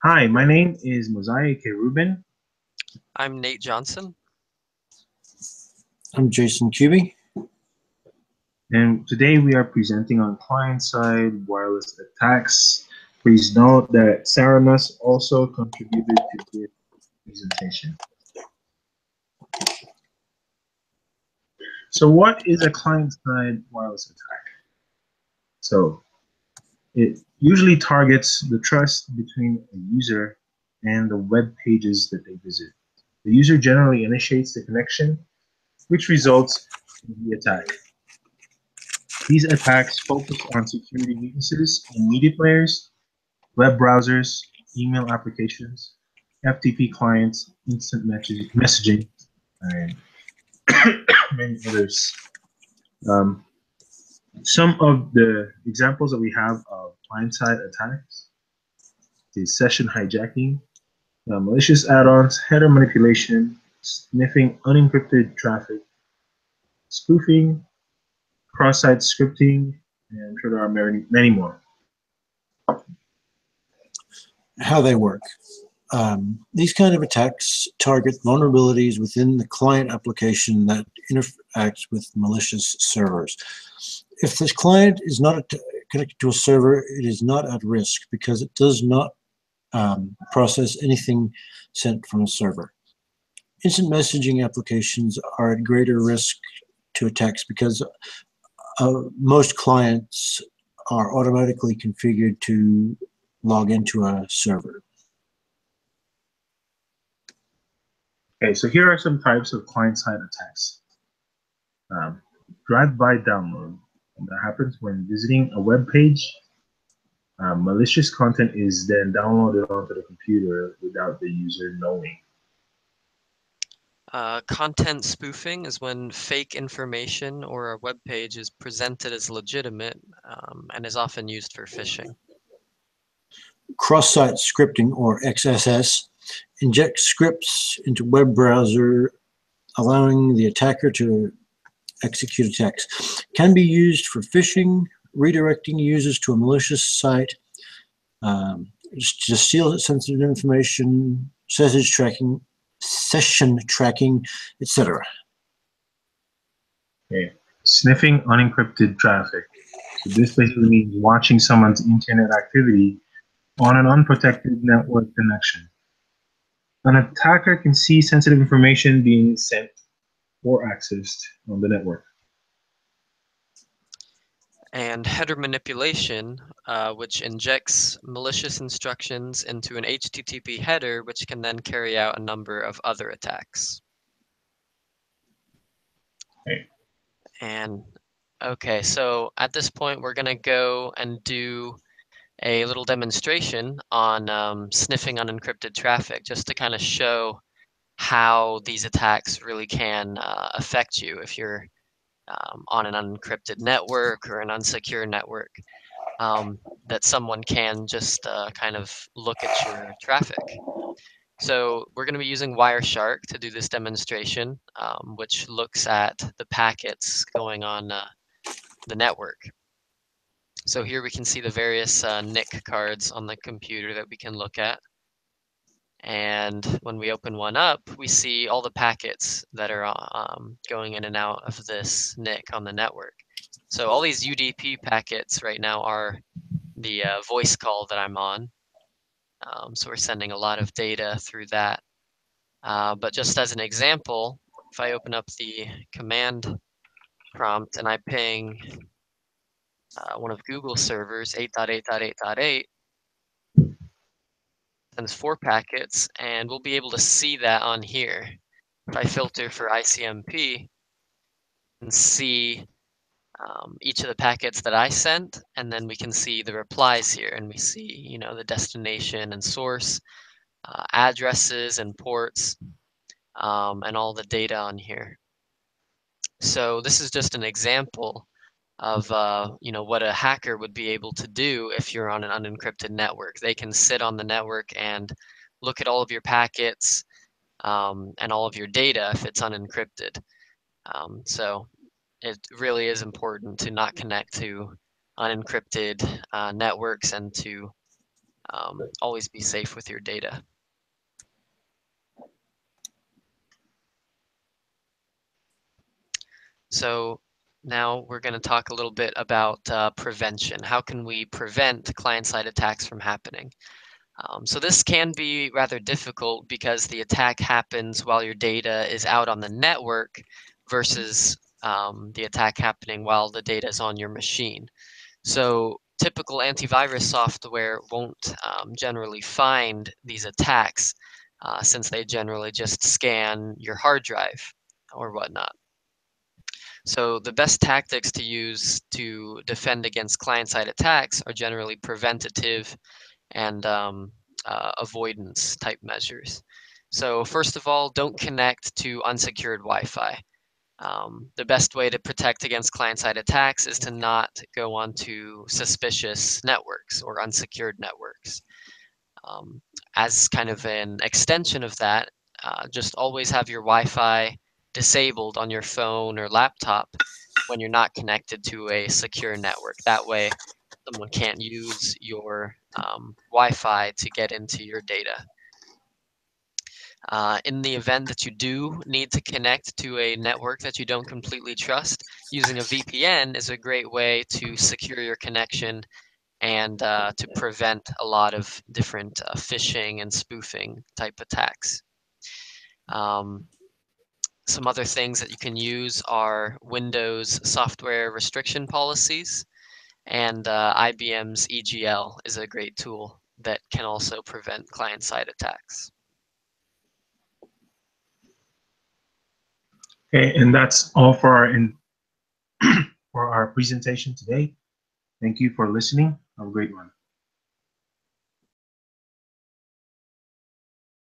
Hi, my name is Mosiah K. Rubin. I'm Nate Johnson. I'm Jason Cuby. And today we are presenting on client-side wireless attacks. Please note that Sarah Nuss also contributed to this presentation. So what is a client-side wireless attack? So it usually targets the trust between a user and the web pages that they visit. The user generally initiates the connection, which results in the attack. These attacks focus on security weaknesses in media players, web browsers, email applications, FTP clients, instant messaging, and many others. Um, some of the examples that we have of client-side attacks is session hijacking, malicious add-ons, header manipulation, sniffing unencrypted traffic, spoofing, cross-site scripting, and I'm sure there are many more. How they work. These kind of attacks target vulnerabilities within the client application that interacts with malicious servers. If this client is not connected to a server, it is not at risk because it does not process anything sent from a server. Instant messaging applications are at greater risk to attacks because most clients are automatically configured to log into a server. Okay, so here are some types of client-side attacks. Drive-by download. That happens when visiting a web page. Malicious content is then downloaded onto the computer without the user knowing. Content spoofing is when fake information or a web page is presented as legitimate and is often used for phishing. Cross-site scripting, or XSS, injects scripts into web browser, allowing the attacker to execute attacks. Can be used for phishing, redirecting users to a malicious site, to steal sensitive information, session tracking, etc. Okay. Sniffing unencrypted traffic. So this basically means watching someone's internet activity on an unprotected network connection. An attacker can see sensitive information being sent or accessed on the network. And header manipulation, which injects malicious instructions into an HTTP header, which can then carry out a number of other attacks. Okay. And okay, so at this point, we're going to go and do a little demonstration on sniffing unencrypted traffic, just to kind of show how these attacks really can affect you if you're on an unencrypted network or an unsecure network, that someone can just kind of look at your traffic. So we're going to be using Wireshark to do this demonstration, which looks at the packets going on the network. So here we can see the various NIC cards on the computer that we can look at. And when we open one up, we see all the packets that are going in and out of this NIC on the network. So all these UDP packets right now are the voice call that I'm on. So we're sending a lot of data through that. But just as an example, if I open up the command prompt and I ping one of Google's servers, 8.8.8.8, sends 4 packets, and we'll be able to see that on here. If I filter for ICMP and see each of the packets that I sent, and then we can see the replies here, and we see, you know, the destination and source, addresses and ports, and all the data on here. So this is just an example of you know, what a hacker would be able to do if you're on an unencrypted network. They can sit on the network and look at all of your packets and all of your data if it's unencrypted. So it really is important to not connect to unencrypted networks and to always be safe with your data. So now we're going to talk a little bit about prevention. How can we prevent client-side attacks from happening? So this can be rather difficult because the attack happens while your data is out on the network versus the attack happening while the data is on your machine. So typical antivirus software won't generally find these attacks since they generally just scan your hard drive or whatnot. So the best tactics to use to defend against client-side attacks are generally preventative and avoidance type measures. So first of all, don't connect to unsecured Wi-Fi. The best way to protect against client-side attacks is to not go onto suspicious networks or unsecured networks. As kind of an extension of that, just always have your Wi-Fi disabled on your phone or laptop when you're not connected to a secure network. That way, someone can't use your Wi-Fi to get into your data. In the event that you do need to connect to a network that you don't completely trust, using a VPN is a great way to secure your connection and to prevent a lot of different phishing and spoofing type attacks. Some other things that you can use are Windows software restriction policies, and IBM's EGL is a great tool that can also prevent client-side attacks. Okay, and that's all for our presentation today. Thank you for listening. Have a great one.